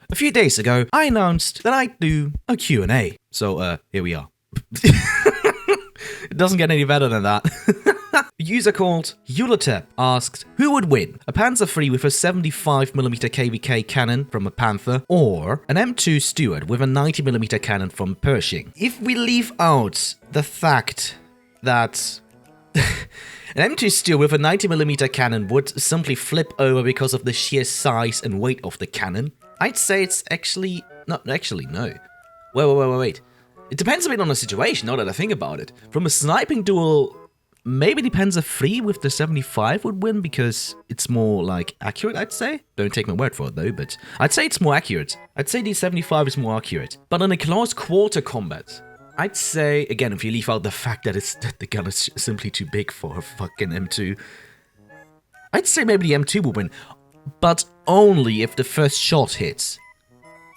A few days ago, I announced that I'd do a Q&A. So, here we are. It doesn't get any better than that. A user called Yulatep asked, who would win? A Panzer III with a 75mm KVK cannon from a Panther, or an M2 Stuart with a 90mm cannon from Pershing? If we leave out the fact that an M2 Stuart with a 90mm cannon would simply flip over because of the sheer size and weight of the cannon, I'd say it's actually... no. Wait. It depends a bit on the situation, now that I think about it. From a sniping duel, maybe the Panzer III with the 75 would win because it's more, like, accurate, I'd say. Don't take my word for it, though, but I'd say it's more accurate. I'd say the 75 is more accurate. But in a close quarter combat, I'd say, again, if you leave out the fact that the gun is simply too big for a fucking M2, I'd say maybe the M2 will win. But only if the first shot hits.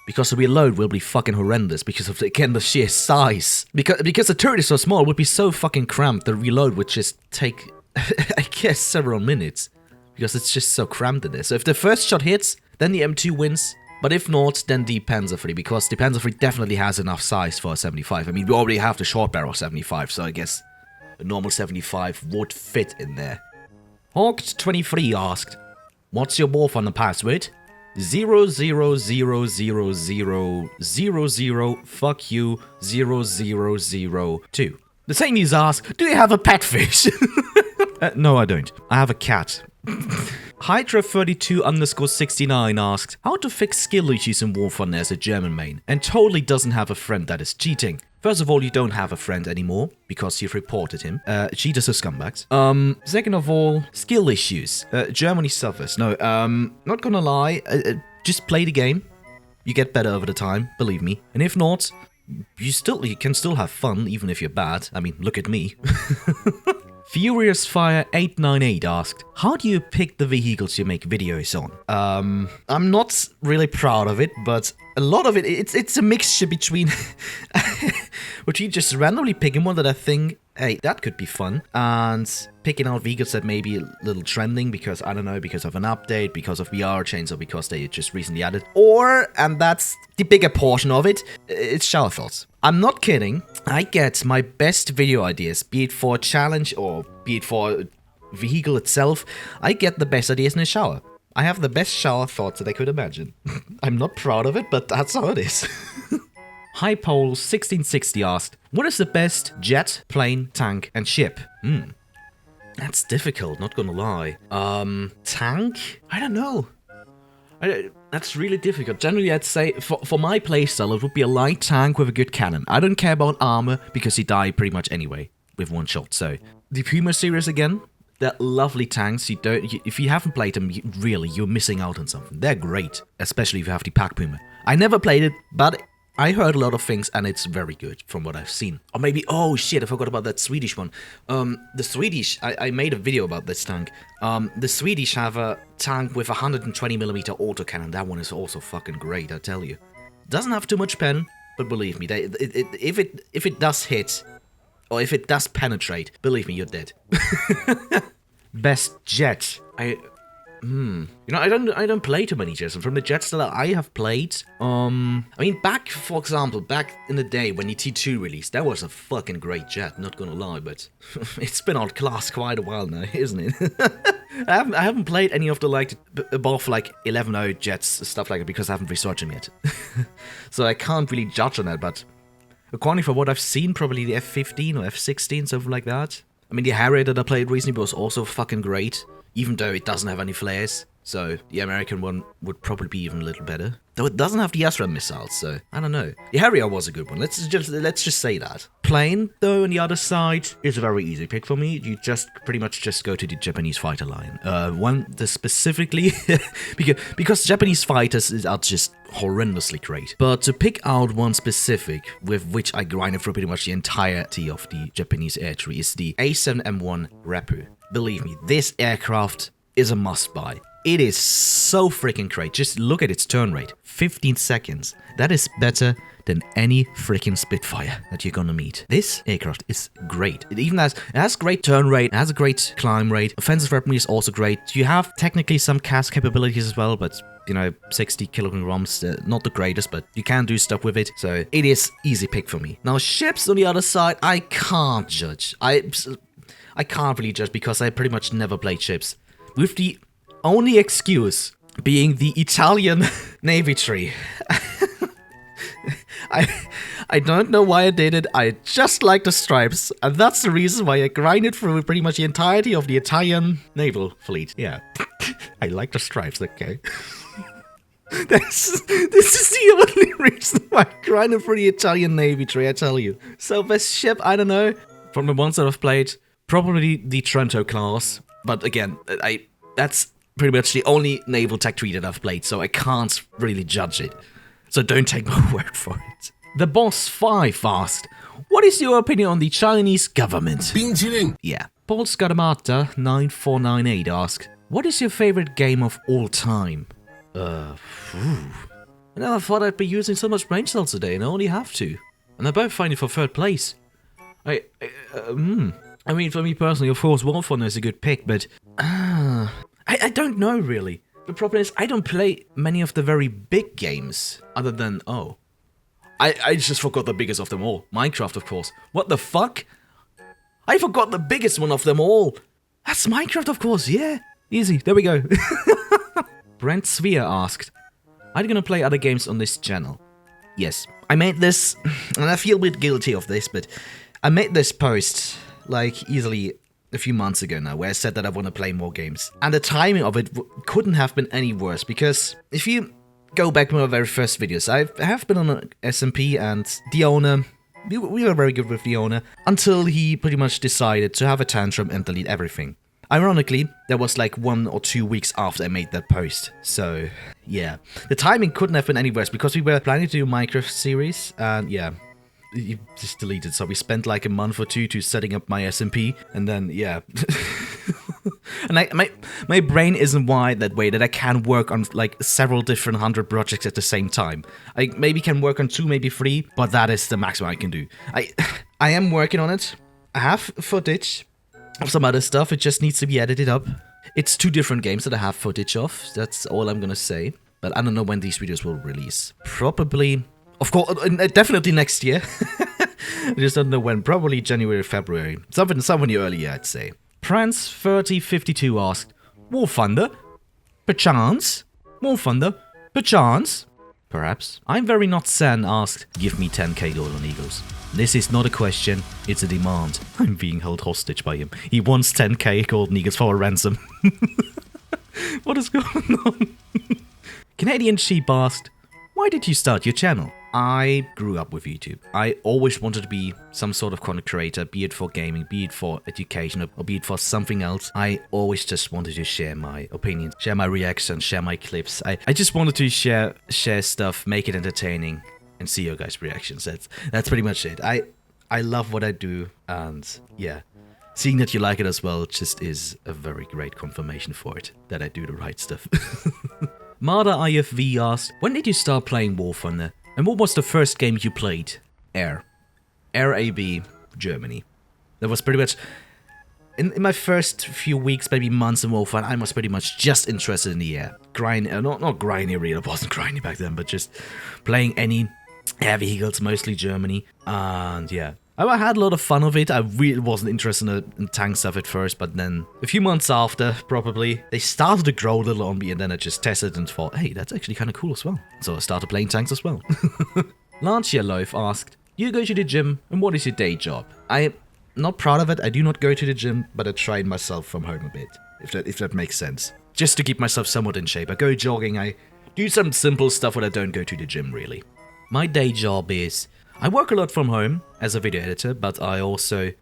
Because the reload will be fucking horrendous because of, again, the sheer size. Because the turret is so small, it would be so fucking cramped, the reload would just take, I guess, several minutes. Because it's just so cramped in there. So if the first shot hits, then the M2 wins. But if not, then the Panzer III, because the Panzer III definitely has enough size for a 75. I mean, we already have the short barrel 75, so I guess a normal 75 would fit in there. Hawked23 asked, what's your Warframe password? 0000000 fuck you 0002. The same user asks, do you have a pet fish? No, I don't. I have a cat. Hydra32_69 asked, how to fix skill issues in Warframe as a German main, and totally doesn't have a friend that is cheating. First of all, you don't have a friend anymore, because you've reported him. Cheaters are scumbags. Second of all, skill issues. Germany suffers. No, not gonna lie, just play the game. You get better over the time, believe me. And if not, you can still have fun, even if you're bad. I mean, look at me. Furious Fire 898 asked, how do you pick the vehicles you make videos on? I'm not really proud of it, but a lot of it's a mixture between which you just randomly picking one that I think, hey, that could be fun, and picking out vehicles that may be a little trending because, I don't know, because of an update, because of VR change, or because they just recently added, or, and that's the bigger portion of it, it's shower thoughts. I'm not kidding, I get my best video ideas, be it for a challenge or be it for a vehicle itself, I get the best ideas in the shower. I have the best shower thoughts that I could imagine. I'm not proud of it, but that's how it is. Highpole1660 asked, what is the best jet, plane, tank, and ship? That's difficult, not gonna lie. Tank? I don't know. That's really difficult. Generally, I'd say, for my playstyle, it would be a light tank with a good cannon. I don't care about armor, because you die pretty much anyway, with one shot, so. The Puma series again, they're lovely tanks. If you haven't played them, you're missing out on something. They're great, especially if you have the Pack Puma. I never played it, but I heard a lot of things, and it's very good from what I've seen. Or maybe, oh shit, I forgot about that Swedish one. The Swedish, I made a video about this tank. The Swedish have a tank with a 120mm autocannon. That one is also fucking great, I tell you. Doesn't have too much pen, but believe me, if it does hit, or if it does penetrate, believe me, you're dead. Best jet. You know, I don't play too many jets. From the jets that I have played, I mean, for example, back in the day when the T2 released, that was a fucking great jet, not gonna lie, but it's been outclassed quite a while now, isn't it? I haven't played any of the, like, above, like, 11.0 jets, stuff like that, because I haven't researched them yet. So I can't really judge on that, but according for what I've seen, probably the F-15 or F-16, something like that. I mean, the Harrier that I played recently was also fucking great, even though it doesn't have any flares. So the American one would probably be even a little better. Though it doesn't have the SRAM missiles, so I don't know. The Harrier was a good one, let's just say that. Plane, though, on the other side, is a very easy pick for me. You just pretty much just go to the Japanese fighter line. One that specifically, because Japanese fighters are just horrendously great. But to pick out one specific, with which I grinded for pretty much the entirety of the Japanese air tree, is the A7M1 Rappu. Believe me, this aircraft is a must-buy. It is so freaking great. Just look at its turn rate. 15 seconds. That is better than any freaking Spitfire that you're gonna meet. This aircraft is great. It has great turn rate, it has a great climb rate. Offensive weaponry is also great. You have technically some cast capabilities as well, but you know, 60 kilograms, not the greatest, but you can do stuff with it, so it is easy pick for me. Now, ships on the other side, I can't judge. I can't really judge because I pretty much never played ships. With the only excuse being the Italian navy tree. I don't know why I did it, I just like the stripes, and that's the reason why I grinded through pretty much the entirety of the Italian naval fleet. Yeah, I like the stripes, okay. This is the only reason why I grinded through the Italian navy tree, I tell you. So best ship, I don't know, from the ones that I've played, probably the Trento class, but again, that's pretty much the only naval tech tree that I've played, so I can't really judge it. So don't take my word for it. The Boss 5 asked, what is your opinion on the Chinese government? Yeah. Paul Scaramata 9498 asked, what is your favorite game of all time? I never thought I'd be using so much brain cells today, and I only have to. And I both find it for third place. I mean, for me personally, of course, War Thunder is a good pick, but I don't know really. The problem is, I don't play many of the very big games, other than, I just forgot the biggest of them all. Minecraft, of course. What the fuck? I forgot the biggest one of them all. That's Minecraft, of course, yeah. Easy, there we go. Brent Sphere asked, are you gonna play other games on this channel? Yes. I made this, and I feel a bit guilty of this, but I made this post, like, easily a few months ago now, where I said that I want to play more games. And the timing of it couldn't have been any worse, because if you go back to my very first videos, I have been on SMP, and the owner, we were very good with the owner, until he pretty much decided to have a tantrum and delete everything. Ironically, that was like 1 or 2 weeks after I made that post, so yeah. The timing couldn't have been any worse, because we were planning to do a Minecraft series, and yeah, he just deleted, so we spent like a month or two to setting up my SMP, and then, yeah. And my brain isn't wired that way, that I can work on like several different 100 projects at the same time. I maybe can work on 2, maybe 3, but that is the maximum I can do. I am working on it. I have footage of some other stuff, it just needs to be edited up. It's 2 different games that I have footage of, that's all I'm gonna say. But I don't know when these videos will release. Probably, of course, definitely next year. I just don't know when, probably January, February. Something earlier, I'd say. Prance3052 asked, War Thunder? Perchance? War Thunder? Perchance? Perhaps. I'm very not Sen asked, give me 10k gold on Eagles. This is not a question, it's a demand. I'm being held hostage by him. He wants 10k golden eagles for a ransom. What is going on? Canadian Sheep asked, why did you start your channel? I grew up with YouTube. I always wanted to be some sort of content creator, be it for gaming, be it for education, or be it for something else. I always just wanted to share my opinions, share my reactions, share my clips. I just wanted to share stuff, make it entertaining, and see your guys' reactions. That's pretty much it. I love what I do, and yeah, seeing that you like it as well just is a very great confirmation for it, that I do the right stuff. Marda IFV asked, when did you start playing War Thunder? And what was the first game you played? Air AB, Germany. That was pretty much, in my first few weeks, maybe months in War Thunder, I was pretty much just interested in the air. Not grinding really, I wasn't grinding back then, but just playing any air vehicles, mostly Germany. And yeah, I had a lot of fun of it. I really wasn't interested in tank stuff at first, but then a few months after, probably, they started to grow a little on me, and then I just tested and thought, hey, that's actually kind of cool as well. So I started playing tanks as well. Lancia Loaf asked, you go to the gym, and what is your day job? I'm not proud of it. I do not go to the gym, but I train myself from home a bit, if that makes sense. Just to keep myself somewhat in shape. I go jogging, I do some simple stuff, but I don't go to the gym, really. My day job is, I work a lot from home as a video editor, but I also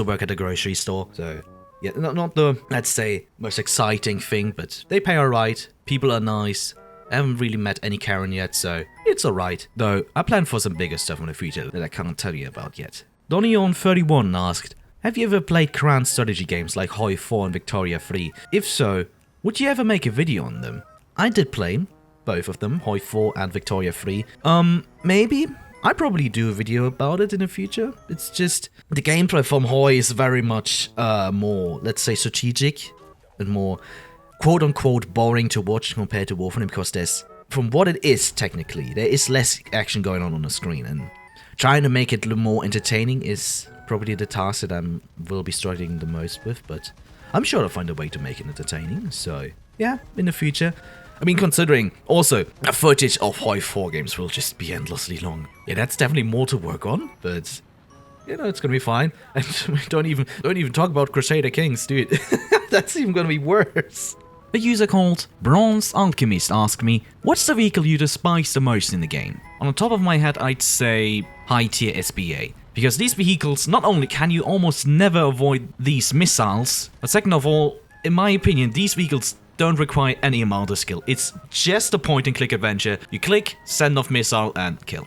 work at a grocery store. So yeah, not the, let's say, most exciting thing, but they pay alright, people are nice. I haven't really met any Karen yet, so it's alright. Though I plan for some bigger stuff in the future that I can't tell you about yet. Donnion31 asked, have you ever played Crown strategy games like Hoi 4 and Victoria 3? If so, would you ever make a video on them? I did play both of them, Hoi 4 and Victoria 3. Maybe. I'd probably do a video about it in the future. It's just, the gameplay from Hoi is very much more, let's say, strategic and more quote-unquote boring to watch compared to Warframe, because there's, from what it is technically, there is less action going on the screen, and trying to make it a little more entertaining is probably the task that I will be struggling the most with, but I'm sure I'll find a way to make it entertaining, so yeah, in the future. I mean, considering also the footage of Hoi 4 games will just be endlessly long. Yeah, that's definitely more to work on, but you know, it's gonna be fine. And don't even talk about Crusader Kings, dude. That's even gonna be worse. A user called Bronze Alchemist asked me, what's the vehicle you despise the most in the game? On the top of my head, I'd say high tier SBA. Because these vehicles, not only can you almost never avoid these missiles, but second of all, in my opinion, these vehicles don't require any amount of skill. It's just a point and click adventure. You click, send off missile, and kill.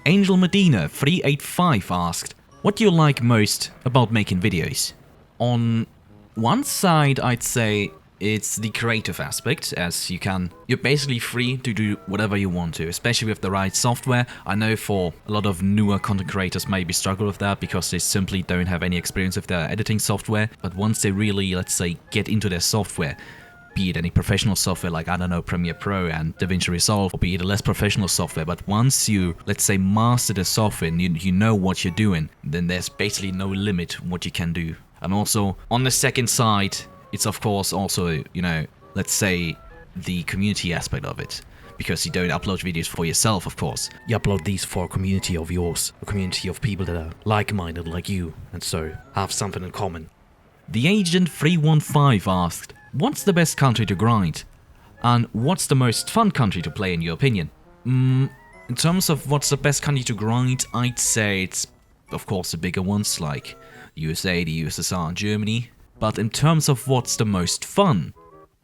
Angel Medina 385 asked, what do you like most about making videos? On one side, I'd say it's the creative aspect, as you're basically free to do whatever you want to, especially with the right software. I know for a lot of newer content creators maybe struggle with that because they simply don't have any experience with their editing software, but once they really, let's say, get into their software, be it any professional software like, I don't know, Premiere Pro and DaVinci Resolve, or be it a less professional software, but once you, let's say, master the software and you know what you're doing, then there's basically no limit what you can do. And also, on the second side, it's of course also, you know, let's say, the community aspect of it. Because you don't upload videos for yourself, of course. You upload these for a community of yours. A community of people that are like-minded like you, and so have something in common. The Agent 315 asked, what's the best country to grind? And what's the most fun country to play in your opinion? In terms of what's the best country to grind, I'd say it's, of course, the bigger ones like USA, the USSR, and Germany. But in terms of what's the most fun,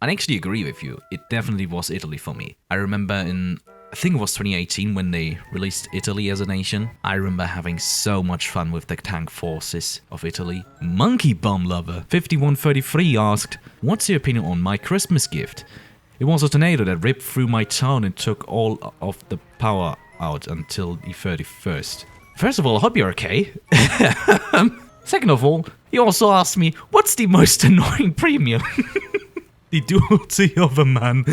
I actually agree with you. It definitely was Italy for me. I remember I think it was 2018 when they released Italy as a nation. I remember having so much fun with the tank forces of Italy. Monkey Bomb Lover 5133 asked, what's your opinion on my Christmas gift? It was a tornado that ripped through my town and took all of the power out until the 31st. First of all, I hope you're okay. Second of all, he also asked me, what's the most annoying premium? The duality of a man.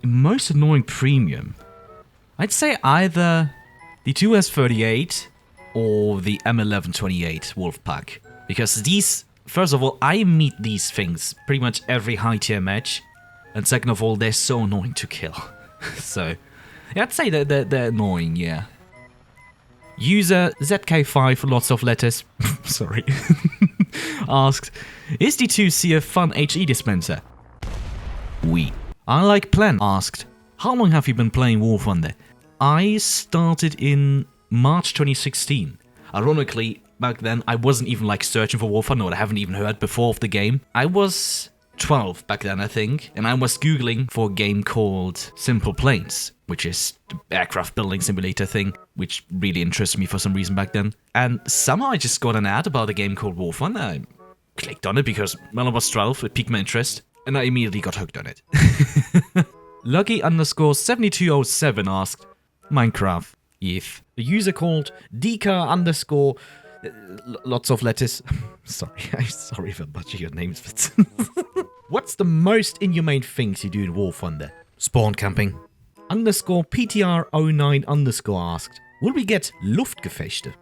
Most annoying premium? I'd say either the 2S38 or the M1128 Wolfpack. Because these, first of all, I meet these things pretty much every high tier match. And second of all, they're so annoying to kill. So, yeah, I'd say they're annoying, yeah. User ZK5, lots of letters, sorry, asked, is the 2C a fun HE dispenser? We. I Like Plan asked, how long have you been playing War Thunder? I started in March 2016. Ironically, back then I wasn't even like searching for War Thunder, or I haven't even heard before of the game. I was 12 back then, I think, and I was googling for a game called Simple Planes, which is the aircraft building simulator thing, which really interested me for some reason back then. And somehow I just got an ad about a game called War Thunder. I clicked on it because, well, I was 12, it piqued my interest, and I immediately got hooked on it. Lucky_7207 asked, Minecraft, if a user called Dika_ lots of letters. Sorry if I butcher your names, but what's the most inhumane things you do in War Thunder? Spawn camping. _PTR09_ asked, will we get Luftgefechte?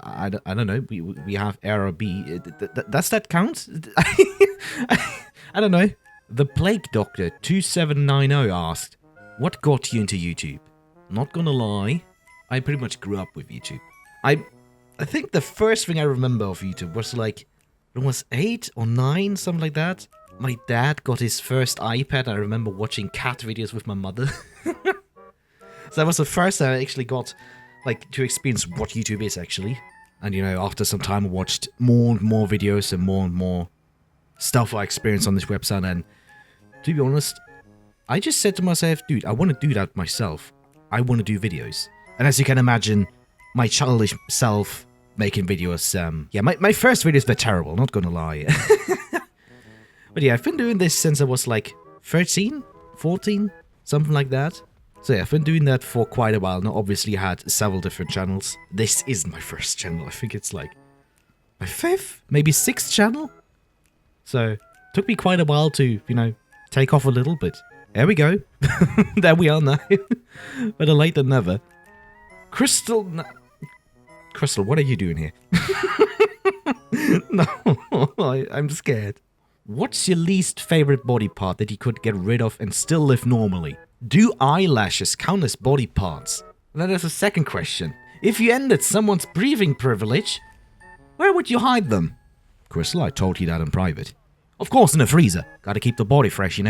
I don't know. We have RB. Does that count? I don't know. The Plague Doctor 2790 asked, what got you into YouTube? Not gonna lie, I pretty much grew up with YouTube. I think the first thing I remember of YouTube was like, it was 8 or 9, something like that. My dad got his first iPad. I remember watching cat videos with my mother. So that was the first time I actually got like to experience what YouTube is actually. And you know, after some time I watched more and more videos and more stuff I experienced on this website, and to be honest, I just said to myself, dude, I want to do that myself. I want to do videos. And as you can imagine, my childish self making videos, yeah, my first videos were terrible, not gonna lie. But yeah, I've been doing this since I was like 13, 14, something like that. So yeah, I've been doing that for quite a while now. Obviously, I had several different channels. This isn't my first channel. I think it's like my 5th, maybe 6th channel. So Took me quite a while to, take off a little, but there we go. There we are now. Better late than never. Crystal, what are you doing here? No, I'm scared. What's your least favorite body part that you could get rid of and still live normally? Do eyelashes count as body parts? And then there's a second question. If you ended someone's breathing privilege, where would you hide them? Crystal, I told you that in private. Of course in a freezer. Gotta keep the body fresh,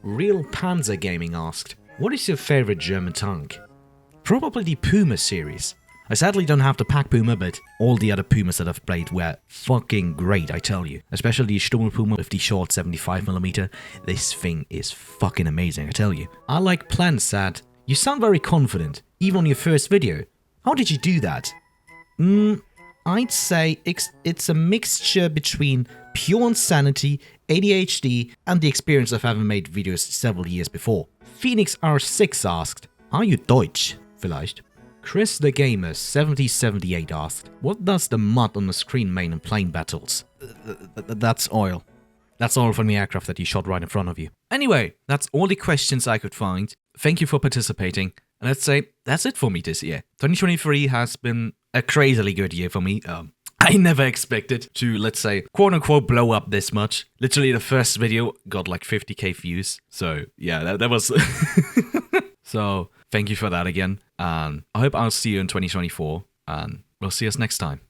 Real Panzer Gaming asked, what is your favorite German tank? Probably the Puma series. I sadly don't have the Pack Puma, but all the other Pumas that I've played were fucking great, I tell you. Especially the Sturm Puma with the short 75mm. This thing is fucking amazing, I tell you. I like Plan said, you sound very confident, even on your first video. How did you do that? I'd say it's a mixture between pure insanity, ADHD, and the experience of having made videos several years before. Phoenix R6 asked, are you Deutsch? Vielleicht. Chris the Gamer 7078 asked, what does the mud on the screen mean in plane battles? That's oil. That's oil from the aircraft that you shot right in front of you. Anyway, that's all the questions I could find. Thank you for participating. And let's say that's it for me this year. 2023 has been a crazily good year for me. I never expected to, let's say, quote-unquote blow up this much. Literally the first video got like 50k views. So yeah, that was... So thank you for that again. And I hope I'll see you in 2024. And we'll see us next time.